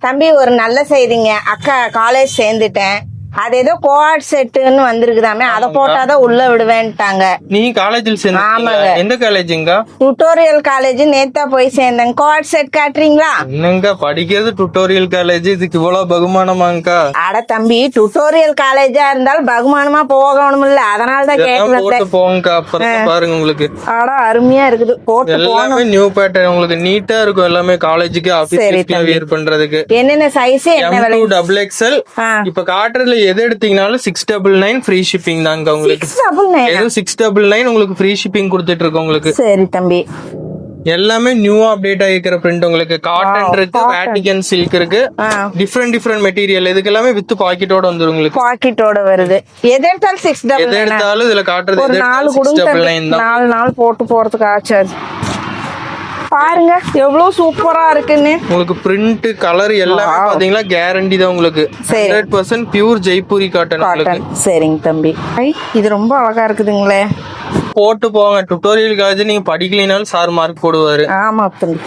தம்பி ஒரு நல்ல செய்திங்க. அக்கா காலேஜ் சேர்ந்துட்டேன். அது ஏதோ கோஆர்ட் செட்டுன்னு வந்திருக்குதாமே, அதை போட்டாதான் உள்ள விடுவேன்ட்டாங்க. நீ காலேஜில் சேர்ந்தீங்களா? எந்த காலேஜுங்க? Tutorial college. நேத்தா போய் சேர்ந்தேன். கோஆர்ட் செட் காட்டுறீங்களா? என்னங்க படிக்கிறது டுட்டோரியல் காலேஜ், இதுக்கு இவ்வளவு பகுமானமாங்கா? அட தம்பி, டுட்டோரியல் காலேஜா இருந்தாலும் பகுமானமா போகணும்ல, அதனாலதான் கேட்டு போங்க. அப்புறம் பாருங்க உங்களுக்கு அட அருமையா இருக்குது. போட்டு எல்லாமே நியூ பேட்டர்ன், உங்களுக்கு நீட்டா இருக்கும். எல்லாமே காலேஜுக்கு ஆபீஸ்க்கு வியர் பண்றதுக்கு. என்னென்ன சைஸ் என்ன விலை? XXL. இப்ப காட்டுறதுல எது எடுத்தீங்கனாலும் 699 ஃப்ரீ ஷிப்பிங் தாங்க உங்களுக்கு. 699 உங்களுக்கு ஃப்ரீ ஷிப்பிங் கொடுத்துட்டு இருக்கோம் உங்களுக்கு. சரி தம்பி. எல்லாமே நியூவா அப்டேட் ஆகிக்கிற பிரிண்ட் உங்களுக்கு. காட்டன் இருக்கு, வேட்டிகன் சில்க் இருக்கு, டிஃபரெண்ட் மெட்டீரியல். இதுக்கு எல்லாமே வித் பாக்கெட்டோட வந்துரும் உங்களுக்கு. பாக்கெட்டோட வருது. எது எடுத்தாலும் 699. எது எடுத்தாலும் இதுல காட்டுறது ஒரு 4 699 தான். 4 நாள் போட்டு போறதுக்கு ஆச்சு. பாருங்க எவ்வளவு சூப்பரா இருக்குன்னு. உங்களுக்கு பிரிண்ட் கலர் எல்லாமே பாத்தீங்களா கேரண்டி தான் உங்களுக்கு. 100% பியூர் ஜெய்ப்பூரி காட்டன் உங்களுக்கு. சரிங்க தம்பி. இது ரொம்ப அழகா இருக்குதுங்களே. போட்டு போங்க. டுட்டோரியல் காலேஜ் நீங்க படிக்கலைனாலும் சார் மார்க் போடுவாரு. ஆமா தம்பி.